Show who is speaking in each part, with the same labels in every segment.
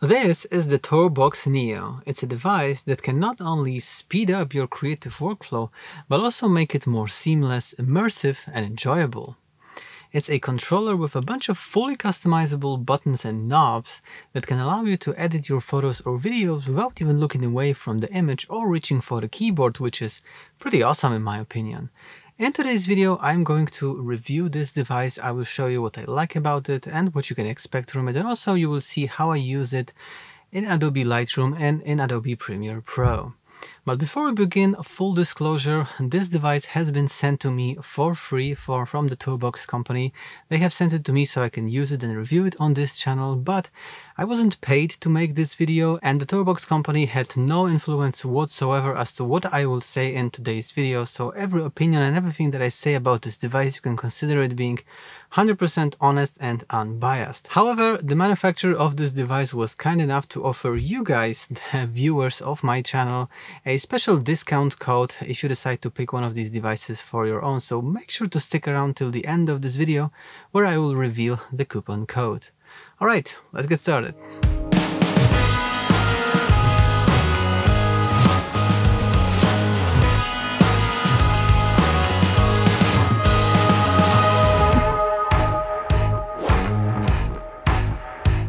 Speaker 1: This is the TourBox Neo. It's a device that can not only speed up your creative workflow, but also make it more seamless, immersive, and enjoyable. It's a controller with a bunch of fully customizable buttons and knobs that can allow you to edit your photos or videos without even looking away from the image or reaching for the keyboard, which is pretty awesome in my opinion. In today's video, I'm going to review this device. I will show you what I like about it and what you can expect from it, and also you will see how I use it in Adobe Lightroom and in Adobe Premiere Pro. But before we begin, full disclosure, this device has been sent to me for free from the TourBox company. They have sent it to me so I can use it and review it on this channel, but I wasn't paid to make this video, and the TourBox company had no influence whatsoever as to what I will say in today's video. So every opinion and everything that I say about this device, you can consider it being 100% honest and unbiased. However, the manufacturer of this device was kind enough to offer you guys, the viewers of my channel, a special discount code if you decide to pick one of these devices for your own. So make sure to stick around till the end of this video where I will reveal the coupon code. Alright, let's get started.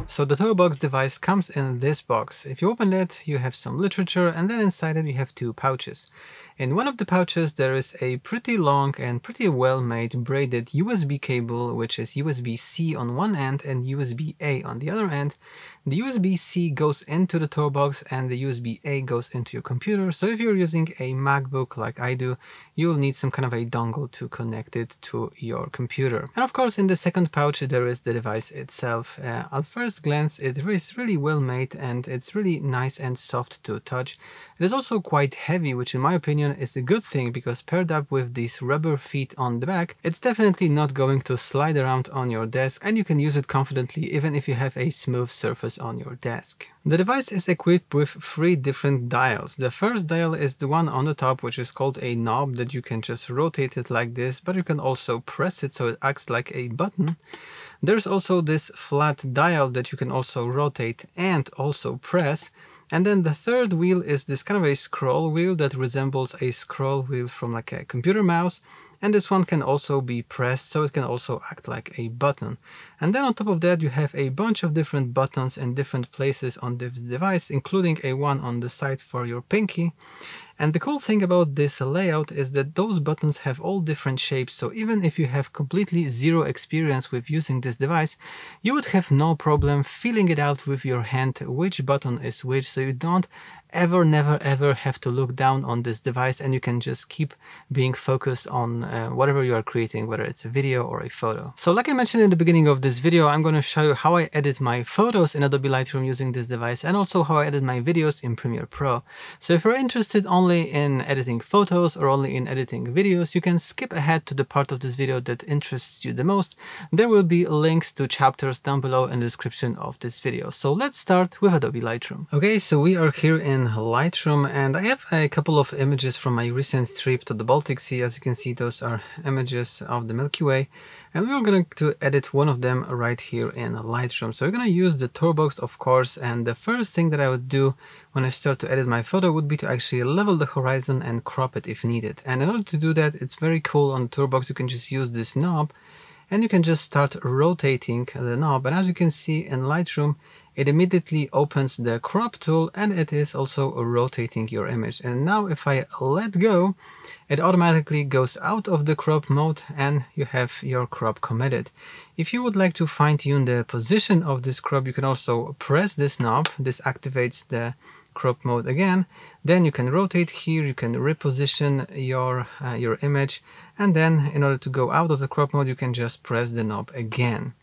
Speaker 1: So the TourBox device comes in this box. If you open it, you have some literature, and then inside it you have two pouches. In one of the pouches there is a pretty long and pretty well made braided USB cable, which is USB-C on one end and USB-A on the other end. The USB-C goes into the TourBox and the USB-A goes into your computer. So if you're using a MacBook like I do, you will need some kind of a dongle to connect it to your computer. And of course in the second pouch there is the device itself. At first glance it is really well made and it's really nice and soft to touch. It is also quite heavy, which in my opinion is a good thing, because paired up with these rubber feet on the back, it's definitely not going to slide around on your desk, and you can use it confidently even if you have a smooth surface on your desk. The device is equipped with 3 different dials. The first dial is the one on the top, which is called a knob, that you can just rotate it like this, but you can also press it so it acts like a button. There's also this flat dial that you can also rotate and also press. And then the third wheel is this kind of a scroll wheel that resembles a scroll wheel from like a computer mouse. And this one can also be pressed, so it can also act like a button. And then on top of that you have a bunch of different buttons in different places on this device, including a one on the side for your pinky. And the cool thing about this layout is that those buttons have all different shapes, so even if you have completely zero experience with using this device, you would have no problem feeling it out with your hand which button is which, so you don't never ever have to look down on this device, and you can just keep being focused on whatever you are creating, whether it's a video or a photo. So like I mentioned in the beginning of this video, I'm going to show you how I edit my photos in Adobe Lightroom using this device, and also how I edit my videos in Premiere Pro. So if you're interested only in editing photos or only in editing videos, you can skip ahead to the part of this video that interests you the most. There will be links to chapters down below in the description of this video. So let's start with Adobe Lightroom. Okay, so we are here in Lightroom, and I have a couple of images from my recent trip to the Baltic Sea. As you can see, those are images of the Milky Way, and we're going to edit one of them right here in Lightroom. So we're going to use the TourBox, of course, and the first thing that I would do when I start to edit my photo would be to actually level the horizon and crop it if needed. And in order to do that, it's very cool. On the TourBox you can just use this knob and you can just start rotating the knob, and as you can see in Lightroom, it immediately opens the crop tool and it is also rotating your image. And now if I let go, it automatically goes out of the crop mode and you have your crop committed. If you would like to fine-tune the position of this crop, you can also press this knob. This activates the crop mode again. Then you can rotate here, you can reposition your image, and then in order to go out of the crop mode you can just press the knob again.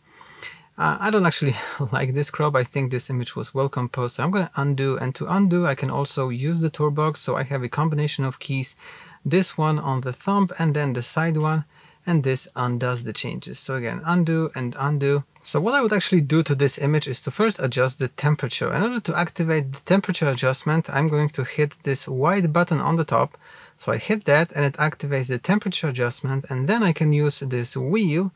Speaker 1: I don't actually like this crop. I think this image was well composed, so I'm going to undo, and to undo I can also use the TourBox. So I have a combination of keys, this one on the thumb and then the side one, and this undoes the changes. So again, undo and undo. So what I would actually do to this image is to first adjust the temperature. In order to activate the temperature adjustment, I'm going to hit this white button on the top. So I hit that and it activates the temperature adjustment, and then I can use this wheel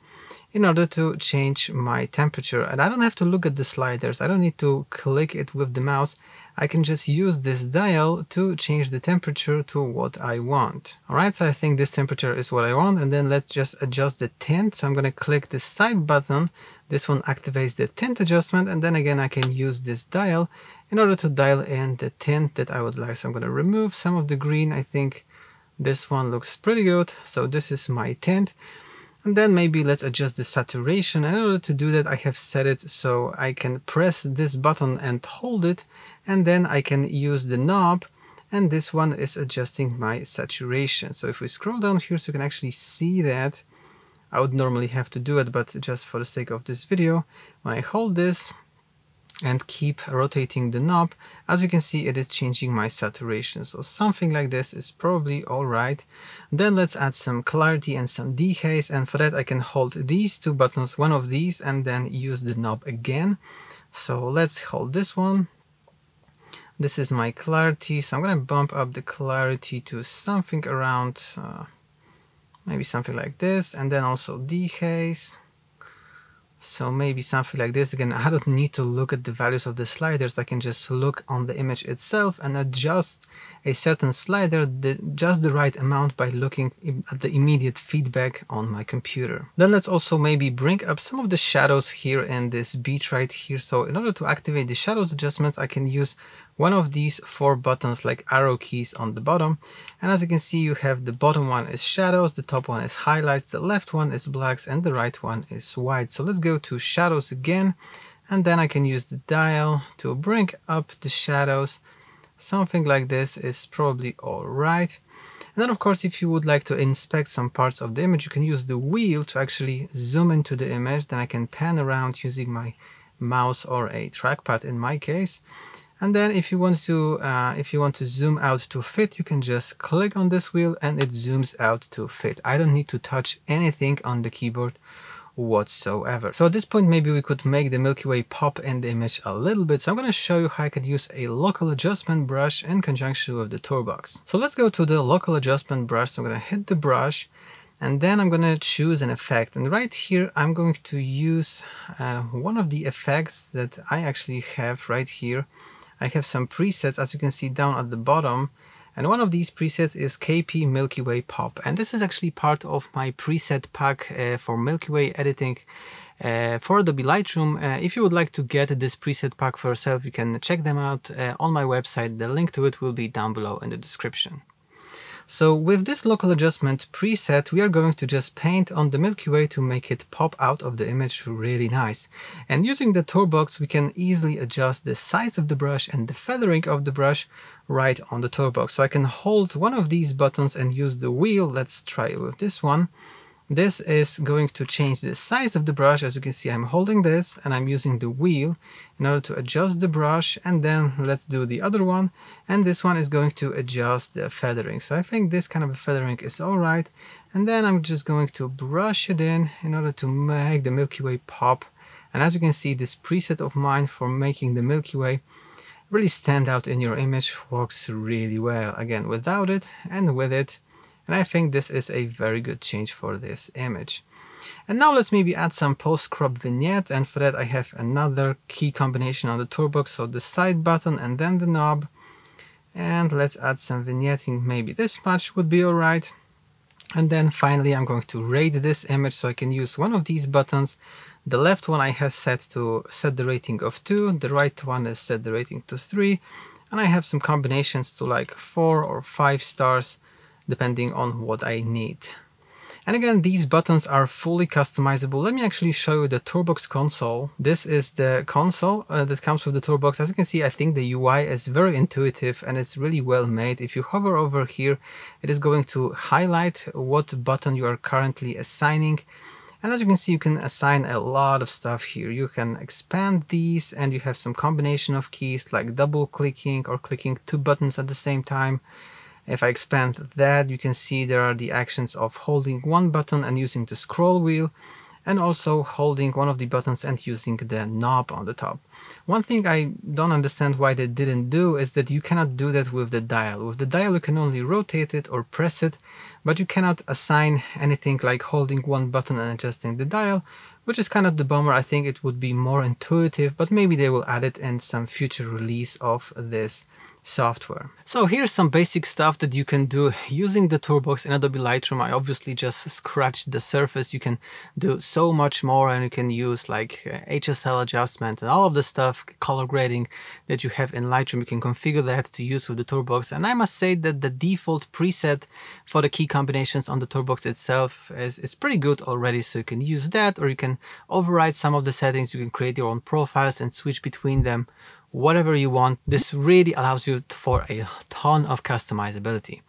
Speaker 1: in order to change my temperature. And I don't have to look at the sliders. I don't need to click it with the mouse. I can just use this dial to change the temperature to what I want. Alright, so I think this temperature is what I want, and then let's just adjust the tint. So I'm going to click the side button. This one activates the tint adjustment, and then again I can use this dial in order to dial in the tint that I would like. So I'm going to remove some of the green. I think this one looks pretty good. So this is my tint. And then maybe let's adjust the saturation. And in order to do that, I have set it so I can press this button and hold it, and then I can use the knob, and this one is adjusting my saturation. So if we scroll down here, so you can actually see that. I would normally have to do it, but just for the sake of this video, when I hold this and keep rotating the knob, as you can see, it is changing my saturation. So something like this is probably all right. Then let's add some clarity and some dehaze, and for that I can hold these two buttons, one of these, and then use the knob again. So let's hold this one. This is my clarity, so I'm going to bump up the clarity to something around maybe something like this, and then also dehaze. So maybe something like this. Again, I don't need to look at the values of the sliders. I can just look on the image itself and adjust a certain slider just the right amount by looking at the immediate feedback on my computer. Then let's also maybe bring up some of the shadows here in this beach right here. So in order to activate the shadows adjustments, I can use one of these 4 buttons like arrow keys on the bottom, and as you can see, you have the bottom one is shadows, the top one is highlights, the left one is blacks, and the right one is white. So let's go to shadows again, and then I can use the dial to bring up the shadows. Something like this is probably all right. And then of course, if you would like to inspect some parts of the image, you can use the wheel to actually zoom into the image. Then I can pan around using my mouse or a trackpad in my case. And then if you want to zoom out to fit, you can just click on this wheel and it zooms out to fit. I don't need to touch anything on the keyboard whatsoever. So at this point, maybe we could make the Milky Way pop in the image a little bit. So I'm going to show you how I could use a local adjustment brush in conjunction with the TourBox. So let's go to the local adjustment brush. So I'm going to hit the brush, and then I'm going to choose an effect. And right here, I'm going to use one of the effects that I actually have right here. I have some presets, as you can see down at the bottom, and one of these presets is KP Milky Way Pop, and this is actually part of my preset pack for Milky Way editing for Adobe Lightroom. If you would like to get this preset pack for yourself, you can check them out on my website. The link to it will be down below in the description. So with this local adjustment preset, we are going to just paint on the Milky Way to make it pop out of the image really nice. And using the TourBox, we can easily adjust the size of the brush and the feathering of the brush right on the TourBox. So I can hold one of these buttons and use the wheel. Let's try it with this one. This is going to change the size of the brush. As you can see, I'm holding this and I'm using the wheel in order to adjust the brush, and then let's do the other one, and this one is going to adjust the feathering. So I think this kind of a feathering is alright, and then I'm just going to brush it in order to make the Milky Way pop. And as you can see, this preset of mine for making the Milky Way really stand out in your image works really well, again without it and with it. And I think this is a very good change for this image. And now let's maybe add some post-crop vignette, and for that I have another key combination on the TourBox, so the side button and then the knob. And let's add some vignetting, maybe this much would be alright. And then finally I'm going to rate this image, so I can use one of these buttons. The left one I have set to set the rating of 2, the right one is set the rating to 3, and I have some combinations to like 4 or 5 stars depending on what I need. And again, these buttons are fully customizable. Let me actually show you the TourBox console. This is the console that comes with the TourBox. As you can see, I think the UI is very intuitive and it's really well made. If you hover over here, it is going to highlight what button you are currently assigning. And as you can see, you can assign a lot of stuff here. You can expand these, and you have some combination of keys like double clicking or clicking 2 buttons at the same time. If I expand that, you can see there are the actions of holding one button and using the scroll wheel, and also holding one of the buttons and using the knob on the top. One thing I don't understand why they didn't do is that you cannot do that with the dial. With the dial you can only rotate it or press it, but you cannot assign anything like holding one button and adjusting the dial, which is kind of the bummer. I think it would be more intuitive, but maybe they will add it in some future release of this software. So here's some basic stuff that you can do using the TourBox in Adobe Lightroom. I obviously just scratched the surface. You can do so much more, and you can use like HSL adjustment and all of the stuff, color grading that you have in Lightroom. You can configure that to use with the TourBox. And I must say that the default preset for the key combinations on the TourBox itself is pretty good already. So you can use that, or you can override some of the settings. You can create your own profiles and switch between them, whatever you want. This really allows you for a ton of customizability.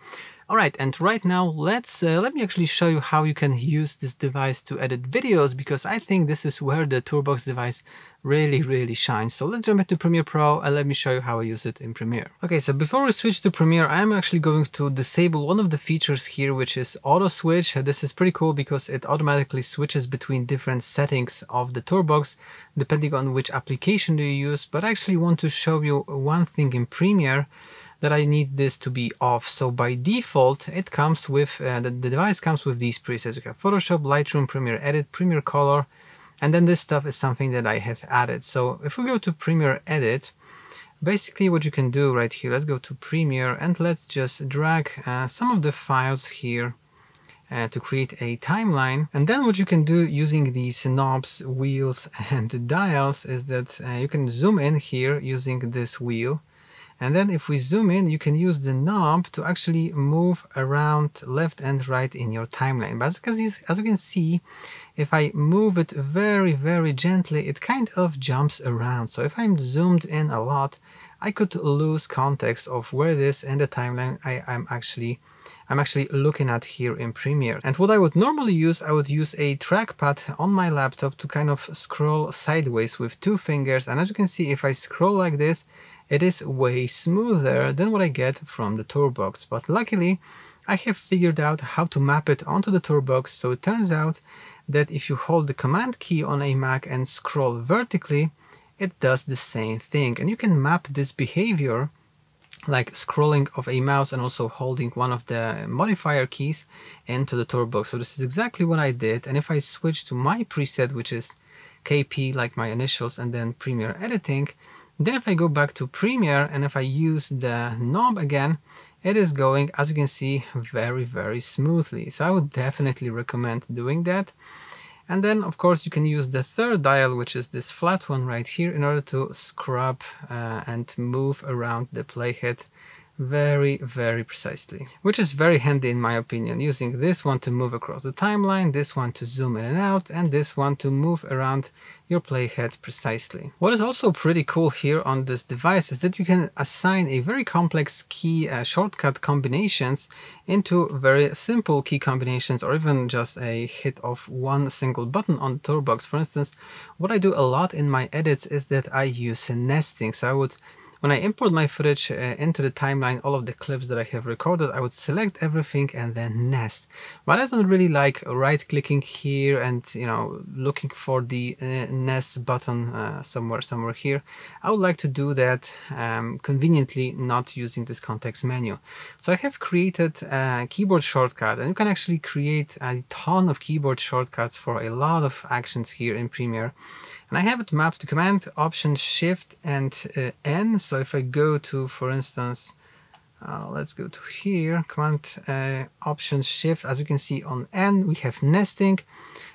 Speaker 1: All right, and right now let me actually show you how you can use this device to edit videos, because I think this is where the TourBox device really shines. So let's jump into Premiere Pro and let me show you how I use it in Premiere. Okay, so before we switch to Premiere, I'm actually going to disable one of the features here, which is auto switch. This is pretty cool because it automatically switches between different settings of the TourBox depending on which application do you use. But I actually want to show you one thing in Premiere that I need this to be off. So by default, it comes with the device comes with these presets. You have Photoshop, Lightroom, Premiere Edit, Premiere Color, and then this stuff is something that I have added. So if we go to Premiere Edit, basically what you can do right here, let's go to Premiere and let's just drag some of the files here to create a timeline. And then what you can do using these knobs, wheels, and dials is that you can zoom in here using this wheel. And then if we zoom in, you can use the knob to actually move around left and right in your timeline. But as you can see, if I move it very gently, it kind of jumps around. So if I'm zoomed in a lot, I could lose context of where it is in the timeline I'm actually looking at here in Premiere. And what I would normally use, I would use a trackpad on my laptop to kind of scroll sideways with two fingers. And as you can see, if I scroll like this, it is way smoother than what I get from the TourBox. But luckily, I have figured out how to map it onto the TourBox. So it turns out that if you hold the Command key on a Mac and scroll vertically, it does the same thing. And you can map this behavior, like scrolling of a mouse and also holding one of the modifier keys, into the TourBox. So this is exactly what I did. And if I switch to my preset, which is KP, like my initials, and then Premiere Editing, then if I go back to Premiere and if I use the knob again, it is going, as you can see, very smoothly. So I would definitely recommend doing that. And then of course you can use the third dial, which is this flat one right here, in order to scrub and move around the playhead very precisely, which is very handy in my opinion, using this one to move across the timeline, this one to zoom in and out, and this one to move around your playhead precisely. What is also pretty cool here on this device is that you can assign a very complex key shortcut combinations into very simple key combinations, or even just a hit of one single button on the TourBox. For instance, what I do a lot in my edits is that I use nesting. So when I import my footage into the timeline, all of the clips that I have recorded, I would select everything and then nest. But I don't really like right-clicking here and, you know, looking for the nest button somewhere here. I would like to do that conveniently, not using this context menu. So I have created a keyboard shortcut, and you can actually create a ton of keyboard shortcuts for a lot of actions here in Premiere. And I have it mapped to Command, Option, Shift, and N. So if I go to, for instance, let's go to here, Command, Option, Shift, as you can see on N, we have nesting.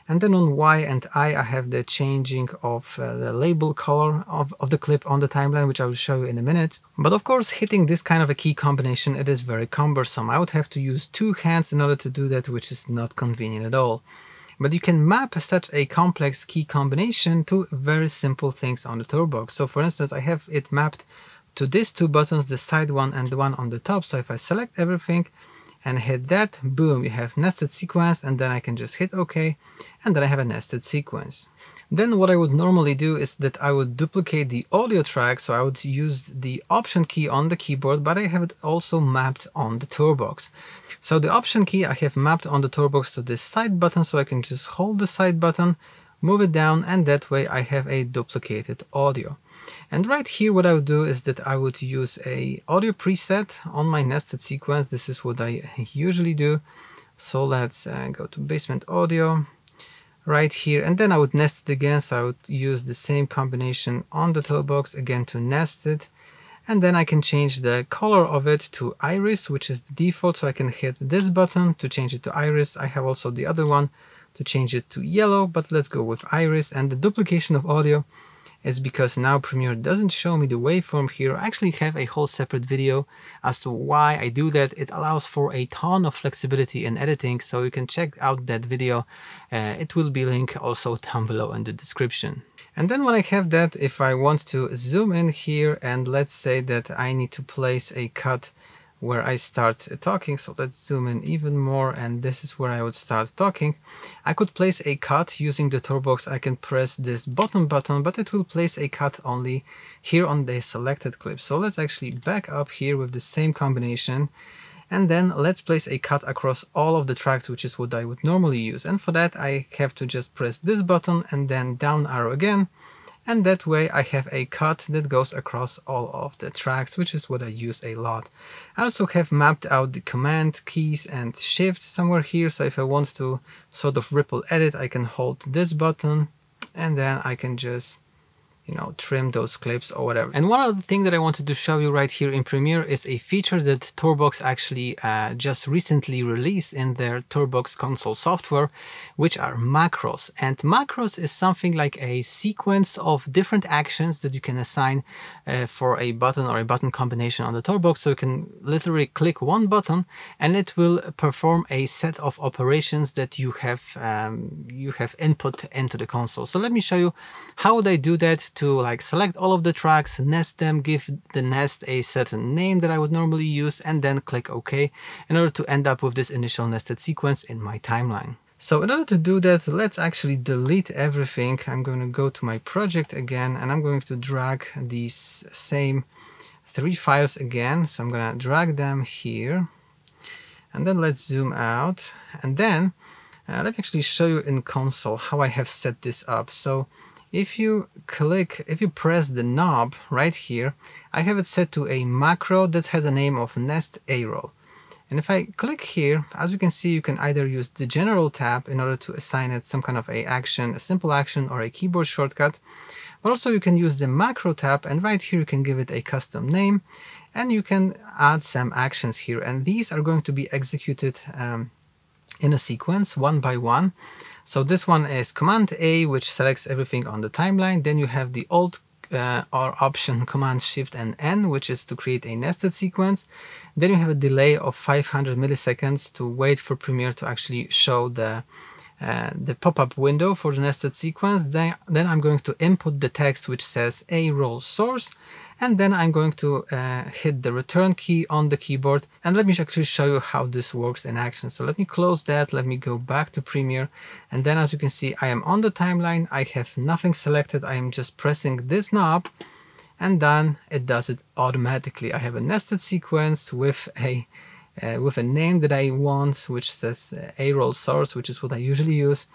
Speaker 1: And then on Y and I have the changing of the label color of the clip on the timeline, which I will show you in a minute. But of course, hitting this kind of a key combination, it is very cumbersome. I would have to use two hands in order to do that, which is not convenient at all. But you can map such a complex key combination to very simple things on the TourBox. So for instance, I have it mapped to these two buttons, the side one and the one on the top. So if I select everything and hit that, boom, you have nested sequence, and then I can just hit OK, and then I have a nested sequence. Then what I would normally do is that I would duplicate the audio track, so I would use the Option key on the keyboard, but I have it also mapped on the TourBox. So the Option key I have mapped on the TourBox to this side button, so I can just hold the side button, move it down, and that way I have a duplicated audio. And right here what I would do is that I would use a audio preset on my nested sequence. This is what I usually do. So let's go to Basement Audio. right here, and then I would nest it again. So I would use the same combination on the toolbox again to nest it. And then I can change the color of it to iris, which is the default. So I can hit this button to change it to iris. I have also the other one to change it to yellow, but let's go with iris. And the duplication of audio is because now Premiere doesn't show me the waveform here. I actually have a whole separate video as to why I do that. It allows for a ton of flexibility in editing, so you can check out that video. It will be linked also down below in the description. And then when I have that, if I want to zoom in here and let's say that I need to place a cut where I start talking, so let's zoom in even more, and this is where I would start talking. I could place a cut using the TourBox. I can press this bottom button, but it will place a cut only here on the selected clip. So let's actually back up here with the same combination, and then let's place a cut across all of the tracks, which is what I would normally use. And for that I have to just press this button and then down arrow again, and that way I have a cut that goes across all of the tracks, which is what I use a lot. I also have mapped out the command keys and shift somewhere here, so if I want to sort of ripple edit, I can hold this button and then I can just, you know, trim those clips or whatever. And one other thing that I wanted to show you right here in Premiere is a feature that TourBox actually just recently released in their TourBox console software, which are macros. And macros is something like a sequence of different actions that you can assign for a button or a button combination on the TourBox. So you can literally click one button and it will perform a set of operations that you have input into the console. So let me show you how would I do that to like select all of the tracks, nest them, give the nest a certain name that I would normally use, and then click OK in order to end up with this initial nested sequence in my timeline. So in order to do that, let's actually delete everything. I'm going to go to my project again, and I'm going to drag these same 3 files again. So I'm going to drag them here, and then let's zoom out, and then let me actually show you in console how I have set this up. So if you press the knob right here, I have it set to a macro that has a name of nest A-roll. And if I click here, as you can see, you can either use the general tab in order to assign it some kind of a action, a simple action or a keyboard shortcut. But also you can use the macro tab, and right here you can give it a custom name, and you can add some actions here. And these are going to be executed in a sequence, one by one. So this one is Command A, which selects everything on the timeline. Then you have the Alt or Option Command Shift and N, which is to create a nested sequence. Then you have a delay of 500 milliseconds to wait for Premiere to actually show the pop-up window for the nested sequence. Then I'm going to input the text which says A-roll source, and then I'm going to hit the return key on the keyboard. And let me actually show you how this works in action. So let me close that, let me go back to Premiere, and then as you can see, I am on the timeline. I have nothing selected. I am just pressing this knob, and then it does it automatically. I have a nested sequence with a name that I want, which says A-roll source, which is what I usually use.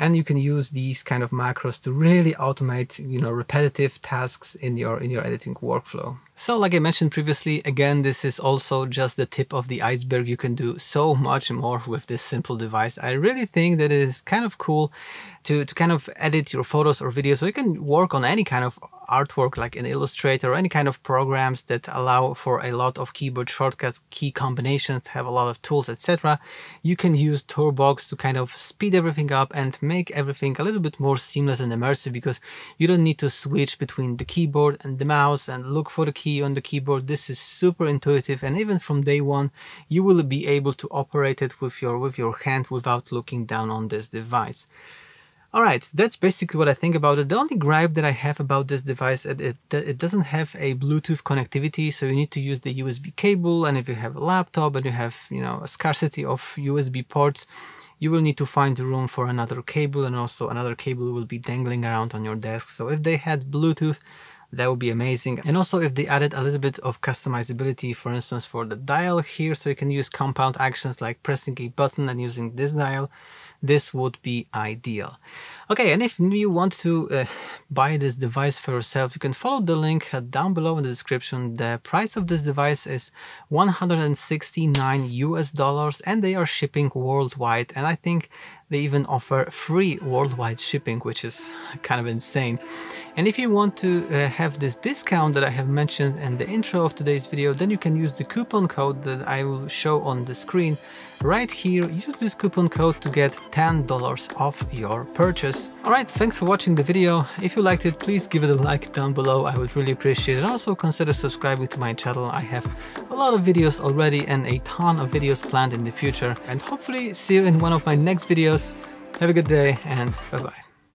Speaker 1: And you can use these kind of macros to really automate, you know, repetitive tasks in your editing workflow. So like I mentioned previously, again, this is also just the tip of the iceberg. You can do so much more with this simple device. I really think that it is kind of cool to kind of edit your photos or videos, so you can work on any kind of artwork like in Illustrator or any kind of programs that allow for a lot of keyboard shortcuts, key combinations, have a lot of tools, etc. You can use TourBox to kind of speed everything up and make everything a little bit more seamless and immersive, because you don't need to switch between the keyboard and the mouse and look for the key on the keyboard. This is super intuitive, and even from day one you will be able to operate it with your hand without looking down on this device. Alright, that's basically what I think about it. The only gripe that I have about this device is it doesn't have a Bluetooth connectivity, so you need to use the USB cable, and if you have a laptop and you have, you know, a scarcity of USB ports, you will need to find room for another cable, and also another cable will be dangling around on your desk. So if they had Bluetooth, that would be amazing. And also if they added a little bit of customizability, for instance for the dial here, so you can use compound actions like pressing a button and using this dial, this would be ideal. Okay, and if you want to buy this device for yourself, you can follow the link down below in the description. The price of this device is $169 US, and they are shipping worldwide. And I think They even offer free worldwide shipping, which is kind of insane. And if you want to have this discount that I have mentioned in the intro of today's video, then you can use the coupon code that I will show on the screen right here. Use this coupon code to get $10 off your purchase. Alright, thanks for watching the video. If you liked it, please give it a like down below. I would really appreciate it. And also consider subscribing to my channel. I have a lot of videos already and a ton of videos planned in the future. And hopefully see you in one of my next videos. Have a good day and bye bye.